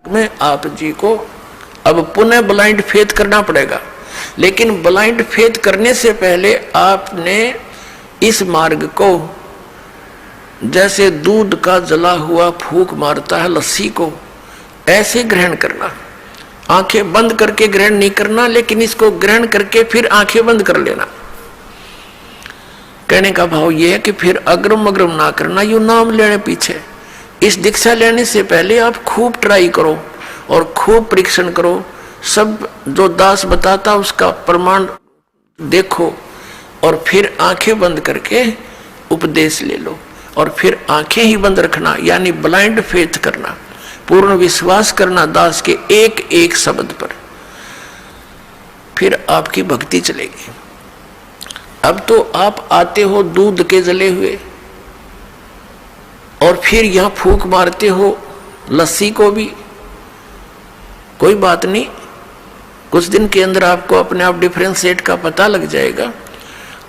में आप जी को अब पुनः ब्लाइंड फेथ करना पड़ेगा। लेकिन ब्लाइंड फेथ करने से पहले आपने इस मार्ग को जैसे दूध का जला हुआ फूंक मारता है लस्सी को, ऐसे ग्रहण करना। आंखें बंद करके ग्रहण नहीं करना, लेकिन इसको ग्रहण करके फिर आंखें बंद कर लेना। कहने का भाव यह है कि फिर अग्रम अग्रम ना करना, यू नाम लेने पीछे। इस दीक्षा लेने से पहले आप खूब ट्राई करो और खूब परीक्षण करो। सब जो दास बताता उसका प्रमाण देखो और फिर आंखें बंद करके उपदेश ले लो। और फिर आंखें ही बंद रखना, यानी ब्लाइंड फेथ करना, पूर्ण विश्वास करना दास के एक एक शब्द पर। फिर आपकी भक्ति चलेगी। अब तो आप आते हो दूध के जले हुए और फिर यहां फूंक मारते हो लस्सी को भी। कोई बात नहीं, कुछ दिन के अंदर आपको अपने आप डिफरेंशिएट का पता लग जाएगा।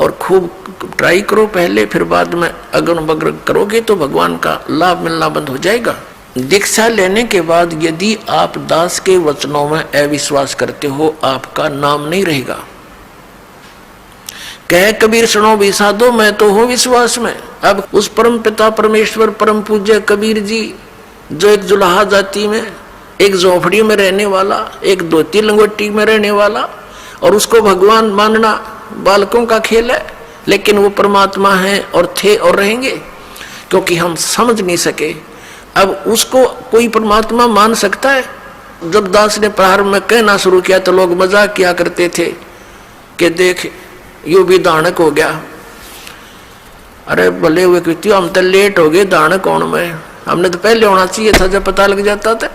और खूब ट्राई करो पहले, फिर बाद में अगन बगन करोगे तो भगवान का लाभ मिलना बंद हो जाएगा। दीक्षा लेने के बाद यदि आप दास के वचनों में अविश्वास करते हो, आपका नाम नहीं रहेगा। कहे कबीर सुनो भी साधो, मैं तो हूं विश्वास में। अब उस परम पिता परमेश्वर परम पूज्य कबीर जी, जो एक जुलाहा जाति में, एक झोपड़ी में रहने वाला, एक धोती लंगोटी में रहने वाला, और उसको भगवान मानना बालकों का खेल है। लेकिन वो परमात्मा है और थे और रहेंगे, क्योंकि हम समझ नहीं सके। अब उसको कोई परमात्मा मान सकता है? जब दास ने प्रारंभ में कहना शुरू किया तो लोग मजाक किया करते थे कि देख यू भी दानक हो गया। अरे भले हुए कृत्य, हम तो लेट हो गए, दानक कौन में, हमने तो पहले होना चाहिए था जब पता लग जाता था।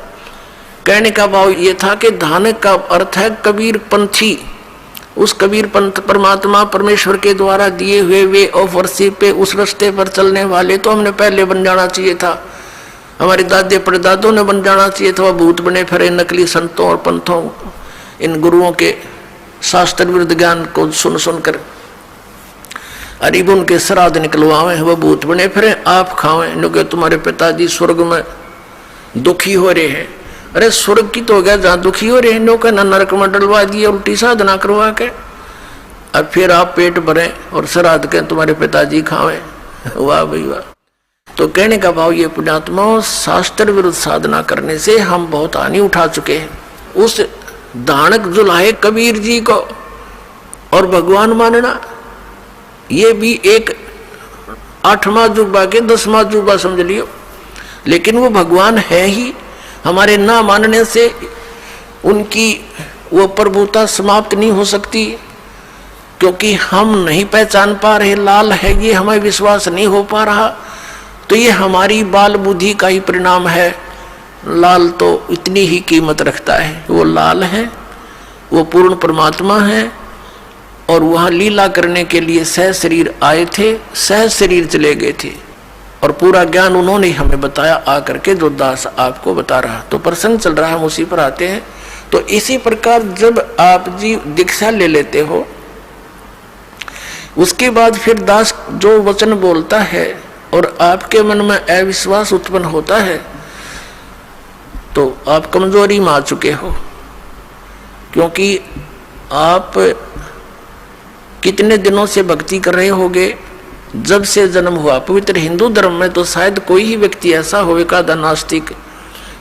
कहने का भाव ये था कि धानक का अर्थ है कबीर पंथी। उस कबीर पंथ परमात्मा परमेश्वर के द्वारा दिए हुए वे ऑफ वर्शिप पे, उस रास्ते पर चलने वाले तो हमने पहले बन जाना चाहिए था। हमारे दादे परदादों ने बन जाना चाहिए था। वह भूत बने फिरे नकली संतों और पंथों, इन गुरुओं के शास्त्र विरुद्ध ज्ञान को सुन सुनकर अरीब उनके श्राद्ध निकलवावे, वह भूत बने फिरे आप खावे, क्योंकि तुम्हारे पिताजी स्वर्ग में दुखी हो रहे हैं। अरे स्वर्ग की तो हो गया जहाँ दुखी हो रहे हैं, नो का नरक में डलवा दिए उल्टी साधना करवा के। अब फिर आप पेट भरे और श्राद्ध के तुम्हारे पिताजी खावे, वाह भाई वाह। तो कहने का भाव ये पुण्यात्माओं, शास्त्र विरुद्ध साधना करने से हम बहुत हानि उठा चुके हैं। उस दानक जुलाहे कबीर जी को और भगवान मानना, ये भी एक 8वां जुबा के 10वां जुबा समझ लियो। लेकिन वो भगवान है ही, हमारे ना मानने से उनकी वो प्रभुता समाप्त नहीं हो सकती, क्योंकि हम नहीं पहचान पा रहे लाल है ये, हमें विश्वास नहीं हो पा रहा। तो ये हमारी बाल बुद्धि का ही परिणाम है। लाल तो इतनी ही कीमत रखता है, वो लाल है, वो पूर्ण परमात्मा है, और वहाँ लीला करने के लिए सह शरीर आए थे, सह शरीर चले गए थे, और पूरा ज्ञान उन्होंने हमें बताया आकर के, जो दास आपको बता रहा। तो प्रसंग चल रहा है, हम उसी पर आते हैं। तो इसी प्रकार जब आप जी दीक्षा ले लेते हो, उसके बाद फिर दास जो वचन बोलता है और आपके मन में अविश्वास उत्पन्न होता है, तो आप कमजोरी में आ चुके हो। क्योंकि आप कितने दिनों से भक्ति कर रहे होगे, जब से जन्म हुआ। पवित्र हिंदू धर्म में तो शायद कोई ही व्यक्ति ऐसा होगा नास्तिक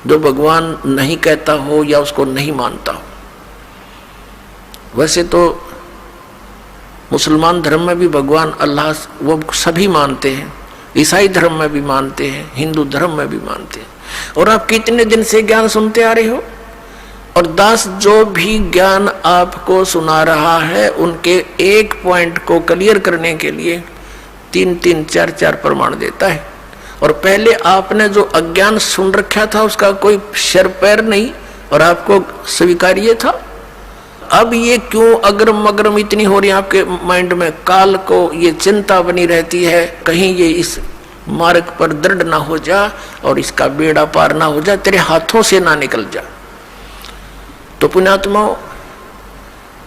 जो भगवान नहीं कहता हो या उसको नहीं मानता हो। वैसे तो मुसलमान धर्म में भी भगवान अल्लाह वो सभी मानते हैं, ईसाई धर्म में भी मानते हैं, हिंदू धर्म में भी मानते हैं। और आप कितने दिन से ज्ञान सुनते आ रहे हो, और दास जो भी ज्ञान आपको सुना रहा है उनके एक पॉइंट को क्लियर करने के लिए 3-3, 4-4 प्रमाण देता है। और पहले आपने जो अज्ञान सुन रखा था उसका कोई सिर पैर नहीं, और आपको स्वीकार्य था। अब ये क्यों अग्रम अग्रम इतनी हो रही है आपके माइंड में, काल को ये चिंता बनी रहती है, कहीं ये इस मार्ग पर दृढ़ ना हो जा और इसका बेड़ा पार ना हो जा, तेरे हाथों से ना निकल जा। तो पुण्यात्माओं,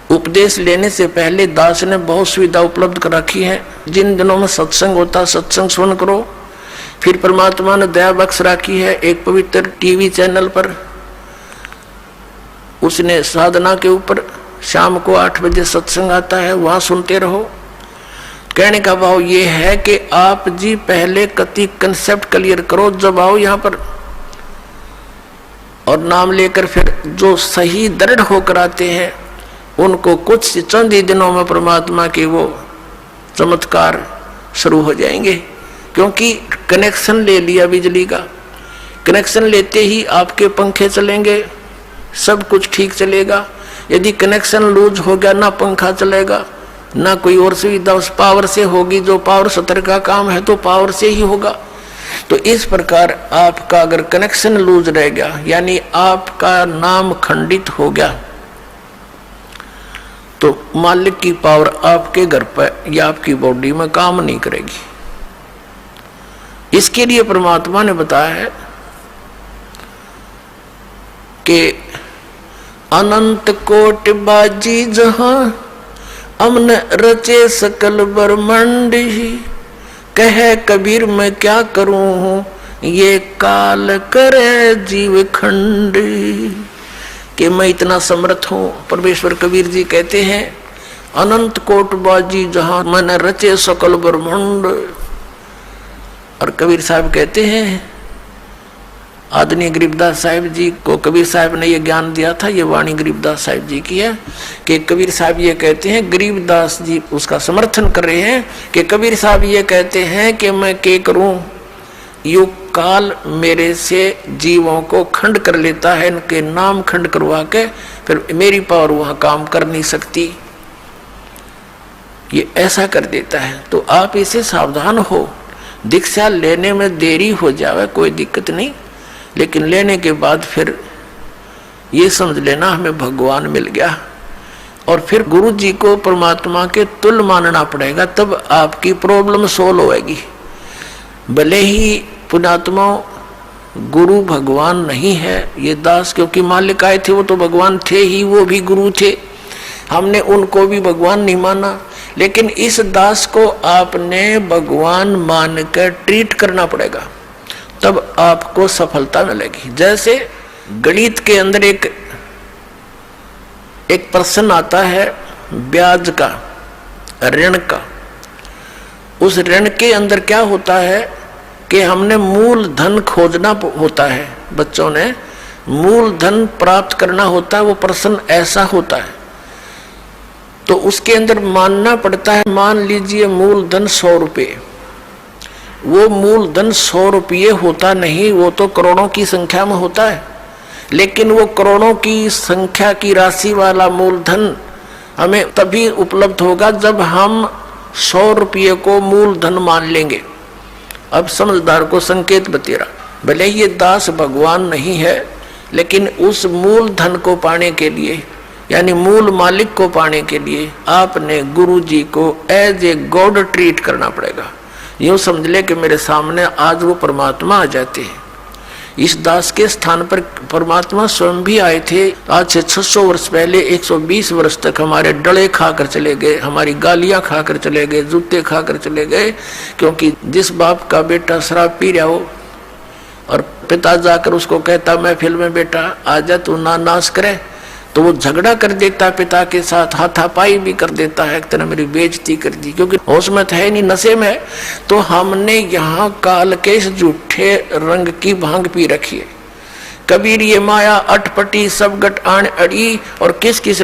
उपदेश लेने से पहले दास ने बहुत सुविधा उपलब्ध कर रखी है। जिन दिनों में सत्संग होता सत्संग सुन करो। फिर परमात्मा ने दया बख्श रखी है एक पवित्र टीवी चैनल पर उसने साधना के ऊपर शाम को 8 बजे सत्संग आता है, वहां सुनते रहो। कहने का भाव ये है कि आप जी पहले कति कंसेप्ट क्लियर करो, जब आओ यहाँ पर और नाम लेकर फिर जो सही दृढ़ होकर आते हैं उनको कुछ चंद ही दिनों में परमात्मा के वो चमत्कार शुरू हो जाएंगे। क्योंकि कनेक्शन ले लिया बिजली का, कनेक्शन लेते ही आपके पंखे चलेंगे, सब कुछ ठीक चलेगा। यदि कनेक्शन लूज हो गया, ना पंखा चलेगा ना कोई और सुविधा उस पावर से होगी। जो पावर सत्र का काम है तो पावर से ही होगा। तो इस प्रकार आपका अगर कनेक्शन लूज रह गया, यानी आपका नाम खंडित हो गया, तो मालिक की पावर आपके घर पर या आपकी बॉडी में काम नहीं करेगी। इसके लिए परमात्मा ने बताया है कि अनंत कोटि बाजी जहां अमन रचे सकल ब्रह्मांड ही, कहे कबीर मैं क्या करूं ये काल करे जीव खंड। कि मैं इतना समर्थ हूं। परमेश्वर कबीर जी कहते हैं अनंत कोट बाजी जहां मन रचे सकल ब्रह्मांड। और कबीर साहब कहते हैं, आदरणीय गरीबदास साहिब जी को कबीर साहब ने ये ज्ञान दिया था, ये वाणी गरीबदास साहिब जी की है कि कबीर साहब ये कहते हैं, गरीबदास जी उसका समर्थन कर रहे हैं कि कबीर साहब ये कहते हैं कि मैं क्या करूं, युग काल मेरे से जीवों को खंड कर लेता है, इनके नाम खंड करवा के फिर मेरी पावर वहां काम कर नहीं सकती, ये ऐसा कर देता है। तो आप इसे सावधान हो। दीक्षा लेने में देरी हो जावे कोई दिक्कत नहीं, लेकिन लेने के बाद फिर ये समझ लेना हमें भगवान मिल गया, और फिर गुरु जी को परमात्मा के तुल्य मानना पड़ेगा, तब आपकी प्रॉब्लम सोल्व होएगी। भले ही पुण्यात्मा गुरु भगवान नहीं है, ये दास क्योंकि मालिक आए थे वो तो भगवान थे ही, वो भी गुरु थे, हमने उनको भी भगवान नहीं माना, लेकिन इस दास को आपने भगवान मानकर ट्रीट करना पड़ेगा, तब आपको सफलता मिलेगी। जैसे गणित के अंदर एक प्रश्न आता है ब्याज का, ऋण का। उस ऋण के अंदर क्या होता है कि हमने मूल धन खोजना होता है, बच्चों ने मूल धन प्राप्त करना होता है, वो प्रश्न ऐसा होता है। तो उसके अंदर मानना पड़ता है, मान लीजिए मूल धन 100 रुपये, वो मूल धन 100 रुपये होता नहीं, वो तो करोड़ों की संख्या में होता है, लेकिन वो करोड़ों की संख्या की राशि वाला मूल धन हमें तभी उपलब्ध होगा जब हम 100 रुपये को मूल धन मान लेंगे। अब समझदार को संकेत बतेरा, भले ये दास भगवान नहीं है, लेकिन उस मूल धन को पाने के लिए, यानी मूल मालिक को पाने के लिए आपने गुरु जी को एज ए गॉड ट्रीट करना पड़ेगा। यूं समझ ले कि मेरे सामने आज वो परमात्मा आ जाते हैं। इस दास के स्थान पर परमात्मा स्वयं भी आए थे। आज से 600 वर्ष पहले 120 वर्ष तक हमारे डले खाकर चले गए, हमारी गालियां खाकर चले गए, जूते खाकर चले गए, क्योंकि जिस बाप का बेटा शराब पी रहा हो और पिता जाकर उसको कहता महफिल में बेटा आजा तू ना नाश करे, तो वो झगड़ा कर देता पिता के साथ, हाथापाई भी कर देता है, एक तरह मेरी बेइज्जती कर दी, क्योंकि होश में है नहीं, नशे में। तो हमने यहाँ काल के इस झूठे रंग की भांग पी रखी है। कबीर ये माया अटपटी सब गट आन अड़ी, और किस किस